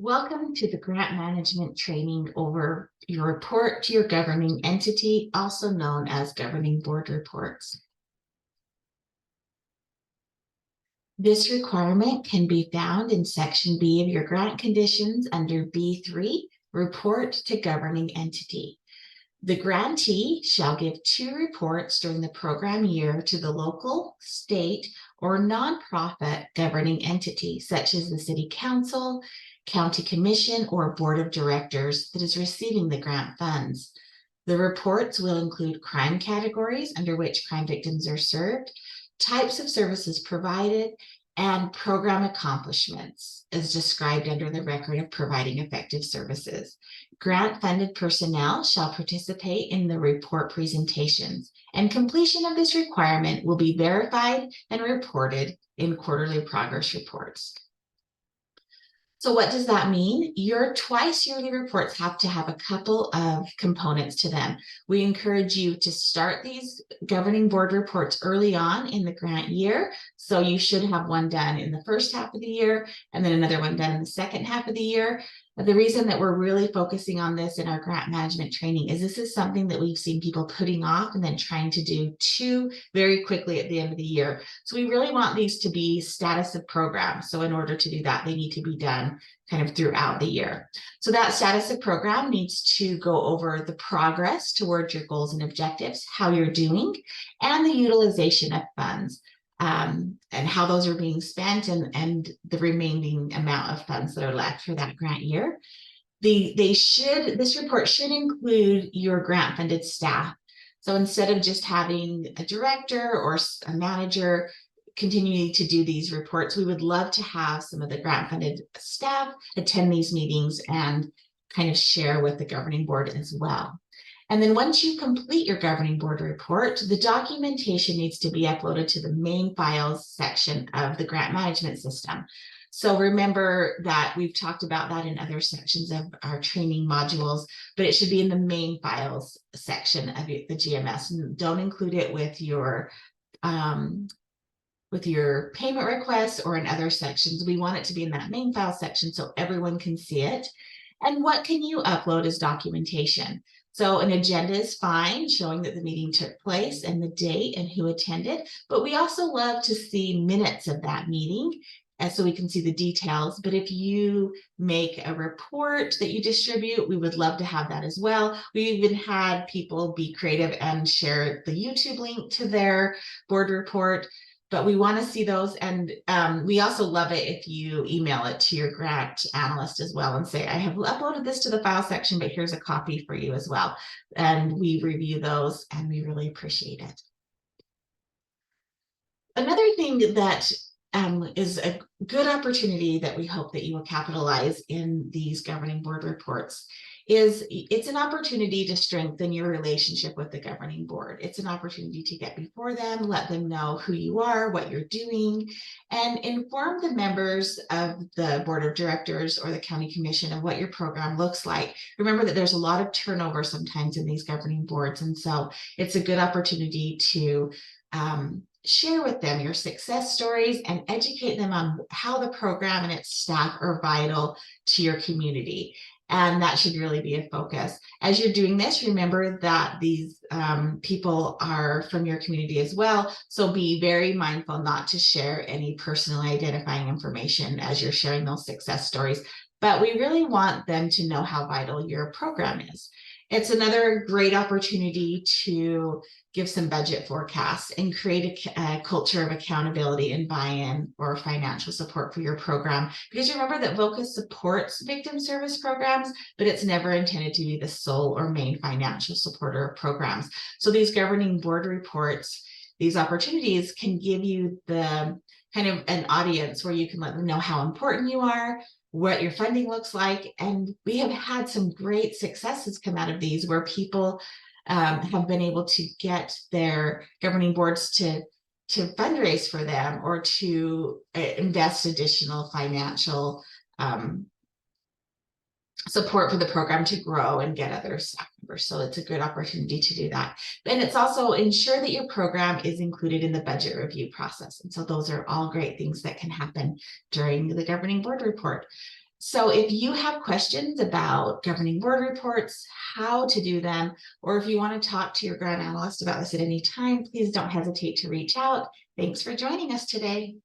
Welcome to the grant management training over your report to your governing entity, also known as governing board reports. This requirement can be found in Section B of your grant conditions under B3, Report to Governing Entity. The grantee shall give 2 reports during the program year to the local, state, or nonprofit governing entity, such as the City Council, County Commission, or Board of Directors that is receiving the grant funds. The reports will include crime categories under which crime victims are served, types of services provided, and program accomplishments as described under the record of providing effective services. Grant-funded personnel shall participate in the report presentations, and completion of this requirement will be verified and reported in quarterly progress reports. So what does that mean? Your twice yearly reports have to have a couple of components to them. We encourage you to start these governing board reports early on in the grant year. So you should have one done in the first half of the year and then another one done in the second half of the year. The reason that we're really focusing on this in our grant management training is this is something that we've seen people putting off and then trying to do too very quickly at the end of the year. So we really want these to be status of program. So in order to do that, they need to be done kind of throughout the year. So that status of program needs to go over the progress towards your goals and objectives, how you're doing, and the utilization of funds. And how those are being spent and the remaining amount of funds that are left for that grant year. This report should include your grant funded staff. So instead of just having a director or a manager continuing to do these reports, we would love to have some of the grant funded staff attend these meetings and kind of share with the governing board as well. And then once you complete your governing board report, the documentation needs to be uploaded to the main files section of the grant management system. So remember that we've talked about that in other sections of our training modules, but it should be in the main files section of the GMS. And don't include it with your payment requests or in other sections. We want it to be in that main file section so everyone can see it. And what can you upload as documentation? So an agenda is fine, showing that the meeting took place and the date and who attended, but we also love to see minutes of that meeting so we can see the details. But if you make a report that you distribute, we would love to have that as well. We even had people be creative and share the YouTube link to their board report. But we want to see those, and we also love it if you email it to your grant analyst as well and say, I have uploaded this to the file section, but here's a copy for you as well. And we review those and we really appreciate it. Another thing that is a good opportunity that we hope that you will capitalize in these governing board reports is it's an opportunity to strengthen your relationship with the governing board. It's an opportunity to get before them, let them know who you are, what you're doing, and inform the members of the board of directors or the county commission of what your program looks like. Remember that there's a lot of turnover sometimes in these governing boards, and so it's a good opportunity to share with them your success stories and educate them on how the program and its staff are vital to your community. And that should really be a focus. As you're doing this, remember that these people are from your community as well. So be very mindful not to share any personal identifying information as you're sharing those success stories. But we really want them to know how vital your program is. It's another great opportunity to give some budget forecasts and create a culture of accountability and buy-in or financial support for your program. Because remember that VOCA supports victim service programs, but it's never intended to be the sole or main financial supporter of programs. So these governing board reports, these opportunities can give you the kind of an audience where you can let them know how important you are, what your funding looks like. And we have had some great successes come out of these where people have been able to get their governing boards to fundraise for them or to invest additional financial support for the program to grow and get other staff members. So it's a good opportunity to do that. And it's also ensure that your program is included in the budget review process. And so those are all great things that can happen during the governing board report. So if you have questions about governing board reports, how to do them, or if you want to talk to your grant analyst about this at any time, please don't hesitate to reach out. Thanks for joining us today.